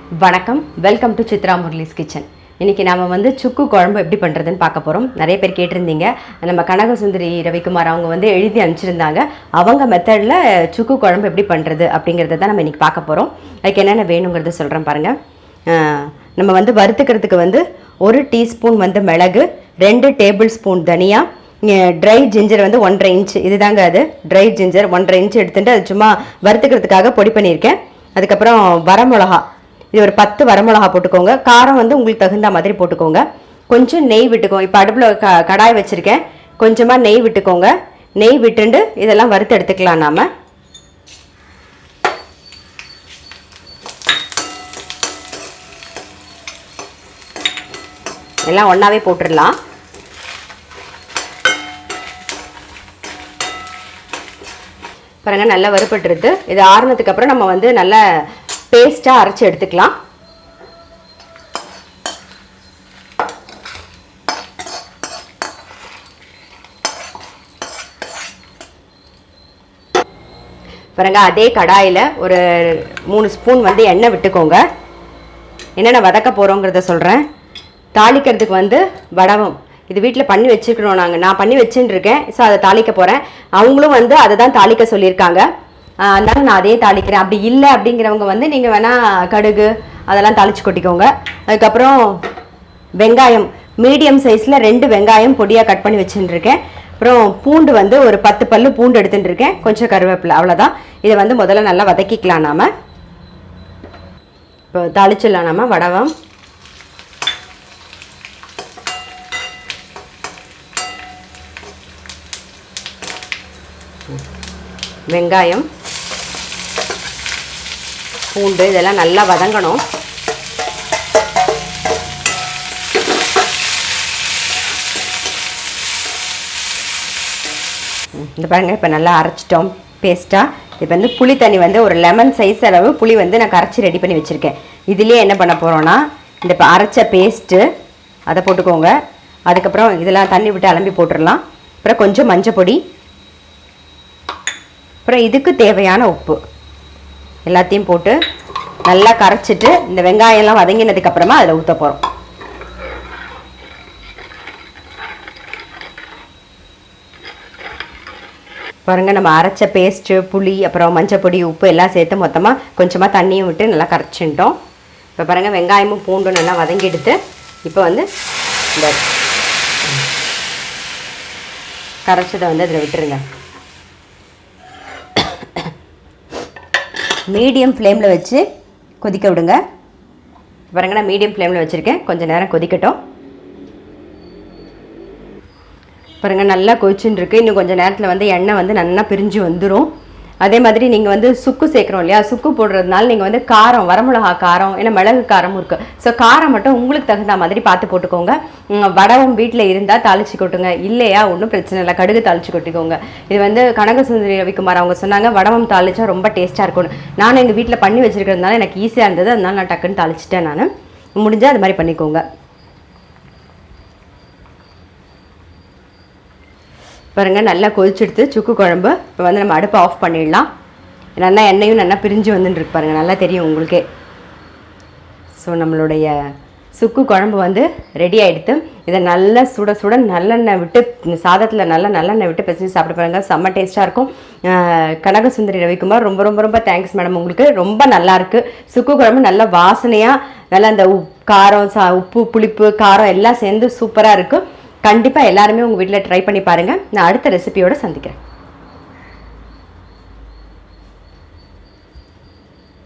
வணக்கம், welcome to Chitra Murali's kitchen. இன்றைக்கி நாம் வந்து சுக்கு குழம்பு எப்படி பண்ணுறதுன்னு பார்க்க போகிறோம். நிறைய பேர் கேட்டிருந்தீங்க. நம்ம கனகசுந்தரி ரவிக்குமார் அவங்க வந்து எழுதி அனுப்பிச்சிருந்தாங்க. அவங்க மெத்தடில் சுக்கு குழம்பு எப்படி பண்ணுறது அப்படிங்கிறத தான் நம்ம இன்றைக்கி பார்க்க போகிறோம். அதுக்கு என்னென்ன வேணுங்கிறத சொல்கிறேன் பாருங்கள். நம்ம வந்து வறுத்துக்கிறதுக்கு வந்து 1 டீஸ்பூன் வந்து மிளகு, 2 டேபிள் ஸ்பூன் தனியா, ட்ரை ஜிஞ்சர் வந்து 1.5 இன்ச், இதுதாங்க அது ட்ரை ஜிஞ்சர் 1.5 இன்ச் எடுத்துகிட்டு அது சும்மா வறுத்துக்கிறதுக்காக பொடி பண்ணியிருக்கேன். அதுக்கப்புறம் வரமிளகா, இது ஒரு 10 வரமிளகா போட்டுக்கோங்க. காரம் வந்து உங்களுக்கு தகுந்த மாதிரி போட்டுக்கோங்க. கொஞ்சம் நெய் விட்டுக்கோங்க. இப்போ அடுப்பில் கடாய் வச்சுருக்கேன். கொஞ்சமாக நெய் விட்டுக்கோங்க. நெய் விட்டுண்டு இதெல்லாம் வறுத்து எடுத்துக்கலாம். நாம் எல்லாம் ஒன்றாவே போட்டுடலாம். பாருங்கள், நல்லா வறுபட்டுருது. இது ஆறுனதுக்கு அப்புறம் நம்ம வந்து நல்லா பேஸ்ட்டாக அரைச்சி எடுத்துக்கலாம். பாருங்க, அதே கடாயில் ஒரு 3 ஸ்பூன் வந்து எண்ணெய் விட்டுக்கோங்க. என்னென்ன வதக்க போகிறோங்கிறத சொல்கிறேன். தாளிக்கிறதுக்கு வந்து வடவம் இது வீட்டில் பண்ணி வச்சுருக்கிறோம். நான் பண்ணி வச்சுன்னு இருக்கேன். ஸோ அதை தாளிக்க போகிறேன். அவங்களும் வந்து அதை தான் தாளிக்க சொல்லியிருக்காங்க. அதனால நான் அதே தாளிக்கிறேன். அப்படி இல்லை அப்படிங்கிறவங்க வந்து நீங்கள் வேணால் கடுகு அதெல்லாம் தாளித்து கொட்டிக்கோங்க. அதுக்கப்புறம் வெங்காயம் மீடியம் சைஸில் 2 வெங்காயம் பொடியாக கட் பண்ணி வச்சுட்டுருக்கேன். அப்புறம் பூண்டு வந்து ஒரு 10 பல்லு பூண்டு எடுத்துகிட்டு இருக்கேன். கொஞ்சம் கருவேப்பிலை, அவ்வளோதான். இதை வந்து முதல்ல நல்லா வதக்கிக்கலாம். நாம் இப்போ தாளிச்சிடலாம். நாம் வடவம் வெங்காயம் பூண்டு இதெல்லாம் நல்லா வதங்கணும். இந்த பாருங்கள், இப்போ நல்லா அரைச்சிட்டோம் பேஸ்ட்டாக. இப்போ வந்து புளி தண்ணி வந்து ஒரு லெமன் சைஸ் அளவு புளி வந்து நான் கரைச்சி ரெடி பண்ணி வச்சுருக்கேன். இதுலேயே என்ன பண்ண போகிறோன்னா, இந்த இப்போ அரைச்ச பேஸ்ட்டு அதை போட்டுக்கோங்க. அதுக்கப்புறம் இதெல்லாம் தண்ணி விட்டு அலம்பி போட்டுடலாம். அப்புறம் கொஞ்சம் மஞ்சள் பொடி, அப்புறம் இதுக்கு தேவையான உப்பு எல்லாத்தையும் போட்டு நல்லா கரைச்சிட்டு இந்த வெங்காயம்லாம் வதங்கினதுக்கு அப்புறமா அதில் ஊற்ற போகிறோம். பாருங்கள், நம்ம அரைச்ச பேஸ்ட்டு புளி அப்புறம் மஞ்சள் பொடி உப்பு எல்லாம் சேர்த்து மொத்தமாக கொஞ்சமாக தண்ணியும் விட்டு நல்லா கரைச்சிட்டோம். இப்போ பாருங்கள், வெங்காயமும் பூண்டும் நல்லா வதங்கி எடுத்து இப்போ வந்து இந்த கரைச்சதை வந்து அதில் விட்டுருங்க. மீடியம் ஃப்ளேமில் வச்சு கொதிக்க விடுங்க. பாருங்க, நான் மீடியம் ஃப்ளேமில் வச்சுருக்கேன். கொஞ்சம் நேரம் கொதிக்கட்டும். பாருங்கள், நல்லா கொதிச்சுன்னு இருக்குது. இன்னும் கொஞ்சம் நேரத்தில் வந்து எண்ணெய் வந்து நல்லா பிரிஞ்சு வந்துடும். அதே மாதிரி நீங்கள் வந்து சுக்கு சேர்க்குறோம் இல்லையா, சுக்கு போடுறதுனால நீங்கள் வந்து காரம், வரமிளகா காரம், ஏன்னா மிளகு காரமும் இருக்குது. ஸோ காரம் மட்டும் உங்களுக்கு தகுந்த மாதிரி பார்த்து போட்டுக்கோங்க. வடவம் வீட்டில் இருந்தால் தாளித்து கொட்டுங்க. இல்லையா ஒன்றும் பிரச்சனை இல்லை, கடுகு தாளித்து கொட்டிக்கோங்க. இது வந்து கனகசுந்தரி ரவிக்குமார் அவங்க சொன்னாங்க வடவம் தாளித்தா ரொம்ப டேஸ்ட்டாக இருக்கும்னு. நானும் எங்கள் வீட்டில் பண்ணி வச்சுருக்கிறதுனால எனக்கு ஈஸியாக இருந்தது. அதனால நான் டக்குன்னு தாளிச்சிட்டேன். நான் முடிஞ்சால் அது மாதிரி பண்ணிக்கோங்க. பாருங்கள், நல்லா கொதிச்செடுத்து சுக்கு குழம்பு. இப்போ வந்து நம்ம அடுப்பை ஆஃப் பண்ணிடலாம். நல்லா எண்ணெயும் நல்லா பிரிஞ்சு வந்துட்டுருக்கு பாருங்கள், நல்லா தெரியும் உங்களுக்கே. ஸோ நம்மளுடைய சுக்கு குழம்பு வந்து ரெடி ஆகிடுது. இதை நல்லா சுட சுட நல்லெண்ணெய் விட்டு சாதத்தில் நல்லா நல்லெண்ணெய் விட்டு பிசைஞ்சு சாப்பிட்டு பாருங்கள், செம்ம டேஸ்ட்டாக இருக்கும். கனகசுந்தரி ரவிக்குமார் ரொம்ப ரொம்ப ரொம்ப தேங்க்ஸ் மேடம். உங்களுக்கு ரொம்ப நல்லாயிருக்கு. சுக்கு குழம்பு நல்லா வாசனையாக நல்லா அந்த காரம் உப்பு புளிப்பு காரம் எல்லாம் சேர்ந்து சூப்பராக இருக்குது. கண்டிப்பாக எல்லாருமே உங்கள் வீட்டில் ட்ரை பண்ணி பாருங்கள். நான் அடுத்த ரெசிபியோடு சந்திக்கிறேன்.